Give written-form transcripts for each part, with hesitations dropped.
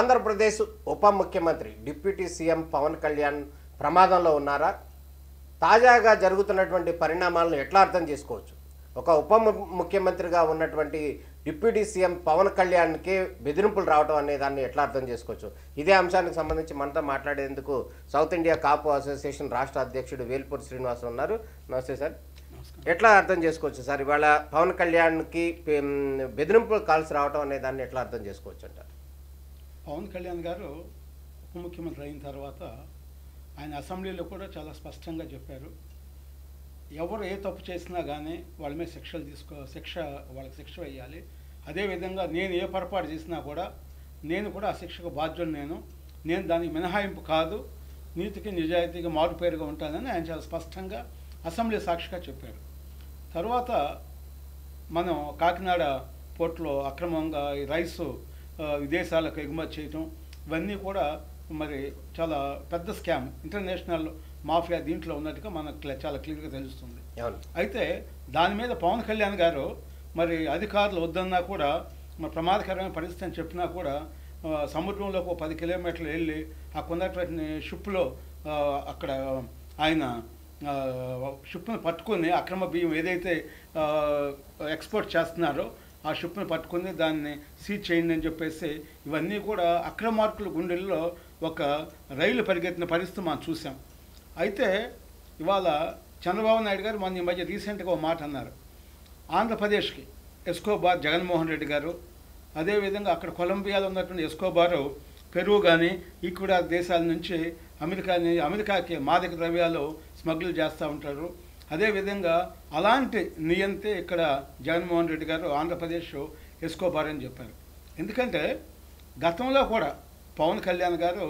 ఆంధ్రప్రదేశ్ ఉప ముఖ్యమంత్రి deputy CM Pawan Kalyan ప్రమాదంలో ఉన్నారా? తాజాగా జరుగుతున్నటువంటి పరిణామాలను ఎట్లా అర్థం చేసుకోవచ్చు? ఒక ఉప ముఖ్యమంత్రిగా ఉన్నటువంటి డిప్యూటీ సీఎం పవన్ కళ్యాణ్కి బెదిరింపులు రావడం అనే దాన్ని ఎట్లా అర్థం చేసుకోవచ్చు? ఇదే అంశానికి సంబంధించి మనతో మాట్లాడేందుకు సౌత్ ఇండియా కాపు అసోసియేషన్ రాష్ట్ర అధ్యక్షుడు వేల్పూరి శ్రీనివాస్ ఉన్నారు. నమస్తే సార్. ఎట్లా అర్థం చేసుకోవచ్చు సార్ ఇవాళ పవన్ కళ్యాణ్కి బెదిరింపులు కాల్స్ రావడం అనే దాన్ని ఎట్లా అర్థం చేసుకోవచ్చు అంటారు? పవన్ కళ్యాణ్ గారు ఉప ముఖ్యమంత్రి అయిన తర్వాత ఆయన అసెంబ్లీలో కూడా చాలా స్పష్టంగా చెప్పారు, ఎవరు ఏ తప్పు చేసినా కానీ వాళ్ళ మీద వాళ్ళకి శిక్ష వేయాలి. అదేవిధంగా నేను ఏ పొరపాటు చేసినా కూడా నేను కూడా ఆ శిక్షకు బాధ్యుడు. నేను దానికి మినహాయింపు కాదు, నీతికి నిజాయితీగా మారుపేరుగా ఉంటానని ఆయన చాలా స్పష్టంగా అసెంబ్లీ సాక్షిగా చెప్పారు. తర్వాత మనం కాకినాడ పోర్టులో అక్రమంగా ఈ రైసు విదేశాలకు ఎగుమతి చేయటం ఇవన్నీ కూడా మరి చాలా పెద్ద స్కామ్, ఇంటర్నేషనల్ మాఫియా దీంట్లో ఉన్నట్టుగా మనకు చాలా క్లియర్గా తెలుస్తుంది. అయితే దాని మీద పవన్ కళ్యాణ్ గారు మరి అధికారులు వద్దన్నా కూడా మరి ప్రమాదకరమైన పరిస్థితి అని చెప్పినా కూడా సముద్రంలోకి 10 కిలోమీటర్లు వెళ్ళి అక్కడ ఉన్నటువంటి షిప్లో అక్కడ ఆయన షిప్ను పట్టుకుని అక్రమ బియ్యం ఏదైతే ఎక్స్పోర్ట్ చేస్తున్నారో ఆ షిప్ను పట్టుకుని దాన్ని సీజ్ చేయండి అని చెప్పేసి ఇవన్నీ కూడా అక్రమార్కుల గుండెల్లో ఒక రైలు పరిగెత్తిన పరిస్థితి మనం చూసాం. అయితే ఇవాళ చంద్రబాబు నాయుడు గారు మొన్న ఈ మధ్య రీసెంట్గా ఒక మాట అన్నారు, ఆంధ్రప్రదేశ్కి ఎస్కోబార్ జగన్మోహన్ రెడ్డి గారు, అదేవిధంగా అక్కడ కొలంబియాలో ఉన్నటువంటి ఎస్కోబారు పెరుగు కానీ ఈక్వెడార్ దేశాల నుంచి అమెరికాకి మాదక ద్రవ్యాలు స్మగ్లింగ్ చేస్తూ ఉంటారు. అదేవిధంగా అలాంటి నియంతే ఇక్కడ జగన్మోహన్ రెడ్డి గారు ఆంధ్రప్రదేశ్ ఎస్కోబార్ అని చెప్పారు. ఎందుకంటే గతంలో కూడా పవన్ కళ్యాణ్ గారు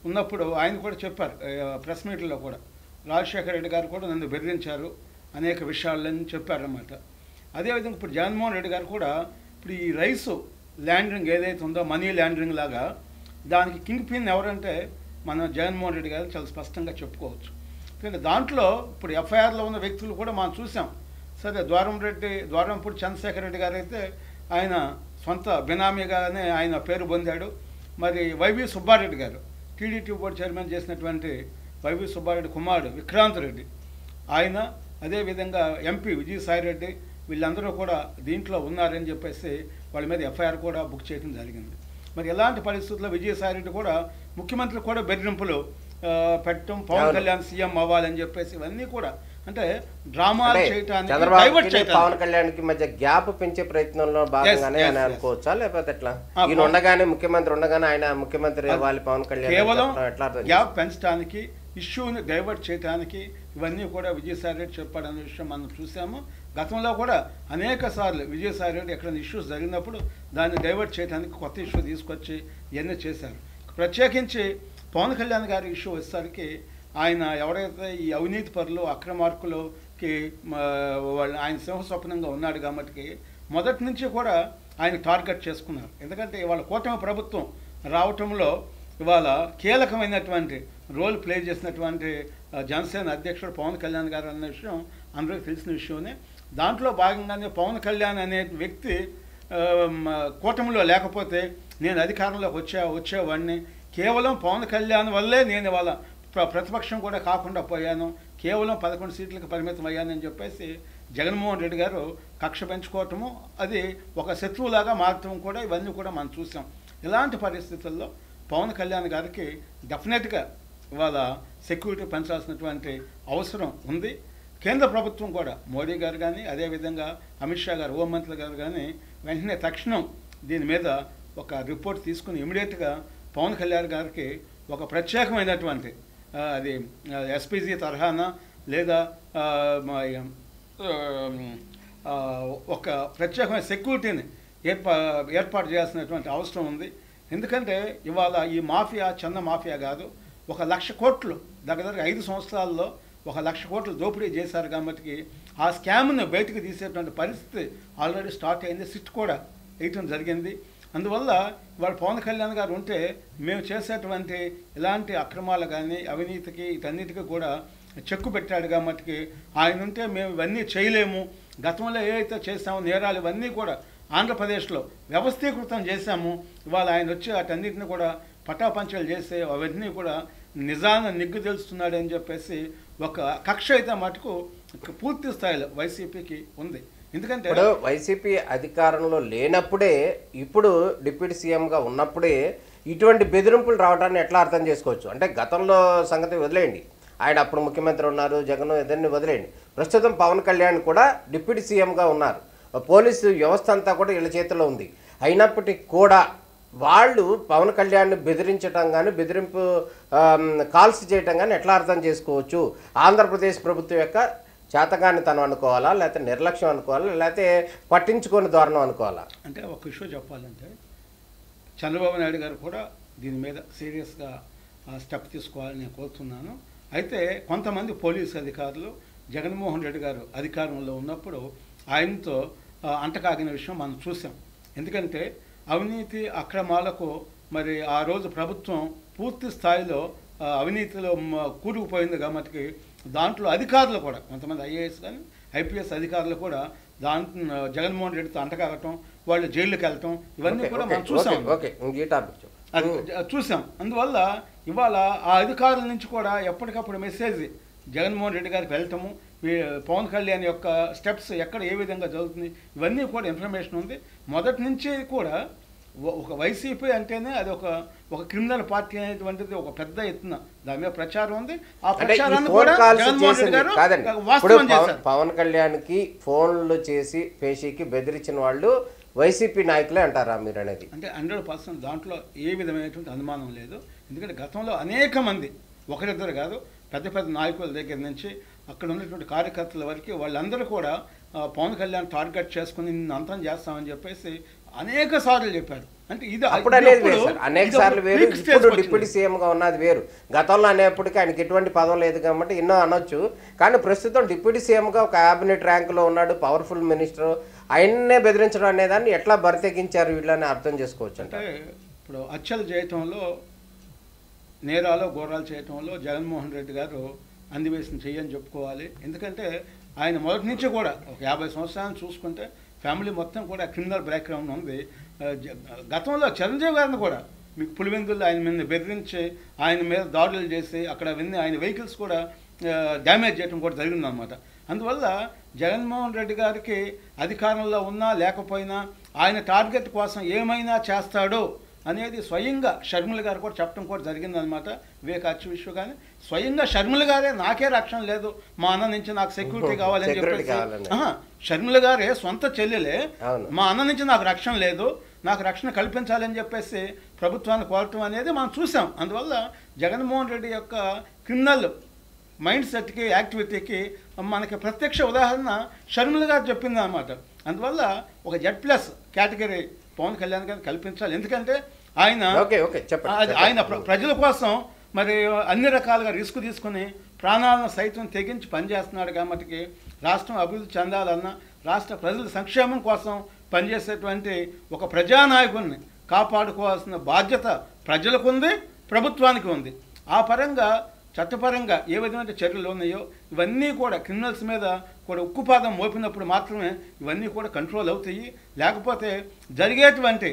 ఉన్నప్పుడు ఆయన కూడా చెప్పారు ప్రెస్ మీట్లో కూడా, రాజశేఖర రెడ్డి గారు కూడా నన్ను బెదిరించారు అనేక విషయాలని చెప్పారన్నమాట. అదేవిధంగా ఇప్పుడు జగన్మోహన్ రెడ్డి గారు కూడా ఇప్పుడు ఈ రైసు ల్యాండరింగ్ ఏదైతే ఉందో మనీ ల్యాండరింగ్ లాగా దానికి కింగ్ పిన్ ఎవరంటే మనం జగన్మోహన్ రెడ్డి గారు చాలా స్పష్టంగా చెప్పుకోవచ్చు. ఎందుకంటే దాంట్లో ఇప్పుడు ఎఫ్ఐఆర్లో ఉన్న వ్యక్తులు కూడా మనం చూసాం. సరే ద్వారంపూడి చంద్రశేఖర్ రెడ్డి గారు అయితే ఆయన సొంత బినామీగానే ఆయన పేరు పొందాడు. మరి వైవి సుబ్బారెడ్డి గారు టీడీటీ బోర్డు చైర్మన్ చేసినటువంటి వైవి సుబ్బారెడ్డి కుమారుడు విక్రాంత్ రెడ్డి ఆయన, అదేవిధంగా ఎంపీ విజయసాయిరెడ్డి వీళ్ళందరూ కూడా దీంట్లో ఉన్నారని చెప్పేసి వాళ్ళ మీద ఎఫ్ఐఆర్ కూడా బుక్ చేయడం జరిగింది. మరి ఎలాంటి పరిస్థితుల్లో విజయసాయిరెడ్డి కూడా ముఖ్యమంత్రి కూడా బెదిరింపులు పెట్టడం, పవన్ కళ్యాణ్ సీఎం అవ్వాలని చెప్పేసి ఇవన్నీ కూడా అంటే డ్రామాలు చేయడానికి పవన్ కళ్యాణ్ కి మధ్య గ్యాప్ పెంచే ప్రయత్నంలో భాగంగానే ఆయన అనుకోవచ్చా, లేకపోతే ఎట్లా ఈయన ఉండగానే ముఖ్యమంత్రి ఉండగానే ఆయన ముఖ్యమంత్రి అవ్వాలి పవన్ కళ్యాణ్ కేవలం గ్యాప్ పెంచడానికి ఇష్యూని డైవర్ట్ చేయడానికి ఇవన్నీ కూడా విజయసాయిరెడ్డి చెప్పాడనే విషయం మనం చూసాము. గతంలో కూడా అనేక సార్లు విజయసాయిరెడ్డి ఎక్కడైనా ఇష్యూస్ జరిగినప్పుడు దాన్ని డైవర్ట్ చేయడానికి కొత్త ఇష్యూ తీసుకొచ్చి ఇవన్నీ చేశారు. ప్రత్యేకించి పవన్ కళ్యాణ్ గారి ఇష్యూ వచ్చేసరికి ఆయన ఎవరైతే ఈ అవినీతి పరులు అక్రమార్కులకి ఆయన సింహస్వప్నంగా ఉన్నాడు కాబట్టి మొదటి నుంచి కూడా ఆయన టార్గెట్ చేసుకున్నారు. ఎందుకంటే ఇవాళ కూటమి ప్రభుత్వం రావటంలో ఇవాళ కీలకమైనటువంటి రోల్ ప్లే చేసినటువంటి జనసేన అధ్యక్షుడు పవన్ కళ్యాణ్ గారు అన్న విషయం అందరికీ తెలిసిన విషయమే. దాంట్లో భాగంగానే పవన్ కళ్యాణ్ అనే వ్యక్తి కూటమిలో లేకపోతే నేను అధికారంలోకి వచ్చేవాడిని, కేవలం పవన్ కళ్యాణ్ వల్లే నేను ఇవాళ ప్రతిపక్షం కూడా కాకుండా పోయాను, కేవలం 11 సీట్లకు పరిమితం అయ్యానని చెప్పేసి జగన్మోహన్ రెడ్డి గారు కక్ష పెంచుకోవటము, అది ఒక శత్రువులాగా మారటం కూడా ఇవన్నీ కూడా మనం చూసాం. ఇలాంటి పరిస్థితుల్లో పవన్ కళ్యాణ్ గారికి డెఫినెట్గా ఇవాళ సెక్యూరిటీ పెంచాల్సినటువంటి అవసరం ఉంది. కేంద్ర ప్రభుత్వం కూడా మోడీ గారు కానీ అదేవిధంగా అమిత్ షా గారు హోంమంత్రి గారు కానీ వెంటనే తక్షణం దీని మీద ఒక రిపోర్ట్ తీసుకుని ఇమీడియట్గా పవన్ కళ్యాణ్ గారికి ఒక ప్రత్యేకమైనటువంటి అది ఎస్పీజీ తరహాన లేదా ఒక ప్రత్యేకమైన సెక్యూరిటీని ఏర్పాటు చేయాల్సినటువంటి అవసరం ఉంది. ఎందుకంటే ఇవాళ ఈ మాఫియా చిన్న మాఫియా కాదు, 1,00,000 కోట్లు దగ్గర 5 సంవత్సరాల్లో 1,00,000 కోట్లు దోపిడీ చేశారు కాబట్టి ఆ స్కామ్ను బయటకు తీసేటువంటి పరిస్థితి ఆల్రెడీ స్టార్ట్ అయింది, సిట్ కూడా వేయటం జరిగింది. అందువల్ల వాడు పవన్ కళ్యాణ్ గారు ఉంటే మేము చేసేటువంటి ఇలాంటి అక్రమాలు కానీ అవినీతికి వీటన్నిటికీ కూడా చెక్కు పెట్టాడు కాబట్టి ఆయన ఉంటే మేము ఇవన్నీ చేయలేము, గతంలో ఏదైతే చేస్తామో నేరాలు ఇవన్నీ కూడా ఆంధ్రప్రదేశ్లో వ్యవస్థీకృతం చేశాము. ఇవాళ ఆయన వచ్చి వాటన్నిటిని కూడా పటాపంచలు చేసి అవన్నీ కూడా నిజాన్ని నిగ్గు తెలుస్తున్నాడని చెప్పేసి ఒక కక్ష అయితే మటుకు పూర్తి స్థాయిలో వైసీపీకి ఉంది. ఎందుకంటే ఇప్పుడు వైసీపీ అధికారంలో లేనప్పుడే, ఇప్పుడు డిప్యూటీ సీఎంగా ఉన్నప్పుడే ఇటువంటి బెదిరింపులు రావడాన్ని ఎట్లా అర్థం చేసుకోవచ్చు? అంటే గతంలో సంగతి వదిలేయండి, ఆయన అప్పుడు ముఖ్యమంత్రి ఉన్నారు, జగన్ ఇద్దరిని వదిలేయండి, ప్రస్తుతం పవన్ కళ్యాణ్ కూడా డిప్యూటీ సీఎంగా ఉన్నారు, పోలీసు వ్యవస్థ అంతా కూడా వీళ్ళ చేతిలో ఉంది. అయినప్పటికీ కూడా వాళ్ళు పవన్ కళ్యాణ్ని బెదిరించడం కానీ, బెదిరింపు కాల్స్ చేయటం కానీ ఎట్లా అర్థం చేసుకోవచ్చు? ఆంధ్రప్రదేశ్ ప్రభుత్వం యొక్క చేతగానితనం అనుకోవాలా, లేకపోతే నిర్లక్ష్యం అనుకోవాలా, లేకపోతే పట్టించుకొని ధోరణం అనుకోవాలా? అంటే ఒక విషయం చెప్పాలంటే చంద్రబాబు నాయుడు గారు కూడా దీని మీద సీరియస్గా స్టెప్ తీసుకోవాలని నేను కోరుతున్నాను. అయితే కొంతమంది పోలీసు అధికారులు జగన్మోహన్ రెడ్డి గారు అధికారంలో ఉన్నప్పుడు ఆయనతో అంటకాగిన విషయం మనం చూసాం. ఎందుకంటే అవినీతి అక్రమాలకు మరి ఆ రోజు ప్రభుత్వం పూర్తి స్థాయిలో అవినీతిలో కూరుకుపోయింది కాబట్టి దాంట్లో అధికారులు కూడా కొంతమంది ఐఏఎస్ కానీ ఐపీఎస్ అధికారులు కూడా దాంట్లో జగన్మోహన్ రెడ్డితో అంటకాగటం, వాళ్ళు జైలుకి వెళ్ళటం, ఇవన్నీ కూడా మనం చూసాం. అందువల్ల ఇవాళ ఆ అధికారుల నుంచి కూడా ఎప్పటికప్పుడు మెసేజ్ జగన్మోహన్ రెడ్డి గారికి వెళ్ళటము, పవన్ కళ్యాణ్ యొక్క స్టెప్స్ ఎక్కడ ఏ విధంగా జరుగుతుంది, ఇవన్నీ కూడా ఇన్ఫర్మేషన్ ఉంది. మొదటి నుంచి కూడా ఒక వైసీపీ అంటేనే అది ఒక క్రిమినల్ పార్టీ అనేటువంటిది ఒక పెద్ద ఎత్తున దాని మీద ప్రచారం ఉంది. ఆ ప్రచారాన్ని కూడా జగన్మోహన్ రెడ్డి గారు వాస్తవం చేశారు. పవన్ కళ్యాణ్కి ఫోన్లు చేసి పేషీకి బెదిరించిన వాళ్ళు వైసీపీ నాయకులే అంటారా మీరు అనేది? అంటే 100% దాంట్లో ఏ విధమైనటువంటి అనుమానం లేదు. ఎందుకంటే గతంలో అనేక మంది, ఒకరిద్దరు కాదు, పెద్ద పెద్ద నాయకుల దగ్గర నుంచి అక్కడ ఉన్నటువంటి కార్యకర్తల వరకు వాళ్ళందరూ కూడా పవన్ కళ్యాణ్ టార్గెట్ చేసుకుని నిన్ను అంతం చేస్తామని చెప్పేసి అనేక సార్లు చెప్పారు. అంటే ఇది అప్పుడు అనేది వేరు సార్, అనేక సార్లు వేరు. ఇప్పుడు డిప్యూటీ సీఎంగా ఉన్నది వేరు. గతంలో అనేప్పటికీ ఆయనకి ఎటువంటి పదం లేదు కాబట్టి ఎన్నో అనొచ్చు. కానీ ప్రస్తుతం డిప్యూటీ సీఎంగా ఒక క్యాబినెట్ ర్యాంకులో ఉన్నాడు, పవర్ఫుల్ మినిస్టర్, ఆయన్నే బెదిరించడం అనేదాన్ని ఎట్లా బరితెగించారు వీళ్ళని అర్థం చేసుకోవచ్చు? అంటే ఇప్పుడు హత్యలు చేయటంలో, నేరాలు ఘోరాలు చేయటంలో జగన్మోహన్ రెడ్డి గారు అందివేసిన చెయ్యని చెప్పుకోవాలి. ఎందుకంటే ఆయన మొదటి నుంచి కూడా ఒక 50 సంవత్సరాలను చూసుకుంటే ఫ్యామిలీ మొత్తం కూడా క్రిమినల్ బ్యాక్గ్రౌండ్ ఉంది. గతంలో చిరంజీవి గారిని కూడా మీకు పులివెందుల్లో ఆయన మీద బెదిరించి ఆయన మీద దాడులు చేసి అక్కడ విన్ని ఆయన వెహికల్స్ కూడా డ్యామేజ్ చేయడం కూడా జరిగిందనమాట. అందువల్ల జగన్మోహన్ రెడ్డి గారికి అధికారంలో ఉన్నా లేకపోయినా ఆయన టార్గెట్ కోసం ఏమైనా చేస్తాడో అనేది స్వయంగా షర్మిల గారు కూడా చెప్పడం కూడా జరిగిందనమాట. వివేక్ హత్య విషయం కానీ స్వయంగా షర్మిల గారే నాకే రక్షణ లేదు, మా అన్న నుంచి నాకు సెక్యూరిటీ కావాలని చెప్పేసి, షర్మిల గారే సొంత చెల్లెలే మా అన్న నుంచి నాకు రక్షణ లేదు, నాకు రక్షణ కల్పించాలని చెప్పేసి ప్రభుత్వాన్ని కోరటం అనేది మనం చూసాం. అందువల్ల జగన్మోహన్ రెడ్డి యొక్క క్రిమినల్ మైండ్ సెట్కి, యాక్టివిటీకి మనకి ప్రత్యక్ష ఉదాహరణ షర్మిల గారు చెప్పింది అనమాట. అందువల్ల ఒక Z+ కేటగిరీ పవన్ కళ్యాణ్ గారిని కల్పించాలి. ఎందుకంటే ఆయన ప్రజల కోసం మరి అన్ని రకాలుగా రిస్క్ తీసుకుని ప్రాణాలను సైతం తెగించి పనిచేస్తున్నాడు కాబట్టి రాష్ట్రం అభివృద్ధి చెందాలన్నా, రాష్ట్ర ప్రజల సంక్షేమం కోసం పనిచేసేటువంటి ఒక ప్రజానాయకుడిని కాపాడుకోవాల్సిన బాధ్యత ప్రజలకు ఉంది, ప్రభుత్వానికి ఉంది. ఆ పరంగా చట్టపరంగా ఏ విధమైన చర్యలు ఉన్నాయో ఇవన్నీ కూడా క్రిమినల్స్ మీద కూడా ఉక్కుపాదం మోపినప్పుడు మాత్రమే ఇవన్నీ కూడా కంట్రోల్ అవుతాయి. లేకపోతే జరిగేటువంటి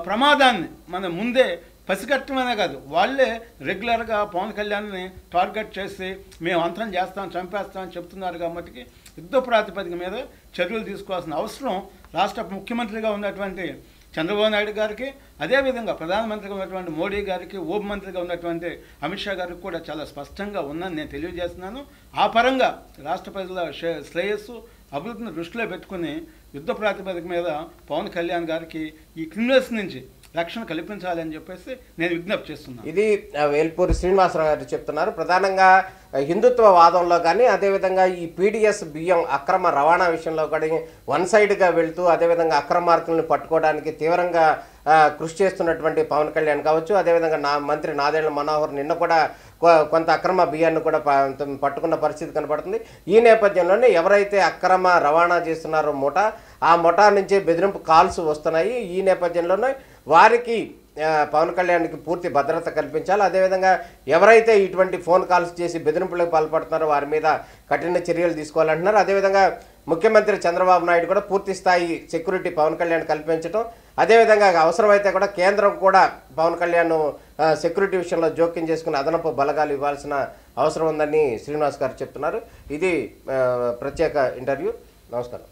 ప్రమాదాన్ని మనం ముందే పసిగట్టమనే కాదు, వాళ్ళే రెగ్యులర్గా పవన్ కళ్యాణ్ని టార్గెట్ చేసి మేము అంతం చేస్తాం, చంపేస్తామని చెప్తున్నారు కాబట్టి యుద్ధ ప్రాతిపదిక మీద చర్యలు తీసుకోవాల్సిన అవసరం రాష్ట్ర ముఖ్యమంత్రిగా ఉన్నటువంటి చంద్రబాబు నాయుడు గారికి, అదేవిధంగా ప్రధానమంత్రిగా ఉన్నటువంటి మోడీ గారికి, హోం మంత్రిగా ఉన్నటువంటి అమిత్ షా గారికి కూడా చాలా స్పష్టంగా ఉందని నేను తెలియజేస్తున్నాను. ఆ పరంగా రాష్ట్ర ప్రజల శ్రేయస్సు, అభివృద్ధిని దృష్టిలో పెట్టుకుని యుద్ధ ప్రాతిపదిక మీద పవన్ కళ్యాణ్ గారికి ఈ క్రిమినల్స్ నుంచి రక్షణ కల్పించాలని చెప్పేసి నేను విజ్ఞప్తి చేస్తున్నాను. ఇది వేల్పూరి శ్రీనివాసరావు గారు చెప్తున్నారు. ప్రధానంగా హిందుత్వ వాదంలో కానీ, అదేవిధంగా ఈ పీడిఎస్ బియ్యం అక్రమ రవాణా విషయంలో కూడా వన్ సైడ్గా వెళ్తూ, అదేవిధంగా అక్రమార్కులను పట్టుకోవడానికి తీవ్రంగా కృషి చేస్తున్నటువంటి పవన్ కళ్యాణ్ కావచ్చు, అదేవిధంగా మంత్రి నాదెండ్ల మనోహర్ నిన్న కూడా కొంత అక్రమ బియ్యాన్ని కూడా పట్టుకున్న పరిస్థితి కనపడుతుంది. ఈ నేపథ్యంలోనే ఎవరైతే అక్రమ రవాణా చేస్తున్నారో ఆ ముఠా నుంచి బెదిరింపు కాల్స్ వస్తున్నాయి. ఈ నేపథ్యంలోనే వారికి పవన్ కళ్యాణ్కి పూర్తి భద్రత కల్పించాలి. అదేవిధంగా ఎవరైతే ఇటువంటి ఫోన్ కాల్స్ చేసి బెదిరింపులకు పాల్పడుతున్నారో వారి మీద కఠిన చర్యలు తీసుకోవాలంటున్నారు. అదేవిధంగా ముఖ్యమంత్రి చంద్రబాబు నాయుడు కూడా పూర్తి స్థాయి సెక్యూరిటీ పవన్ కళ్యాణ్ కల్పించడం, అదేవిధంగా అవసరమైతే కూడా కేంద్రం కూడా పవన్ కళ్యాణ్ సెక్యూరిటీ విషయంలో జోక్యం చేసుకుని అదనపు బలగాలు ఇవ్వాల్సిన అవసరం ఉందని శ్రీనివాస్ గారు చెప్తున్నారు. ఇది ప్రత్యేక ఇంటర్వ్యూ. నమస్కారం.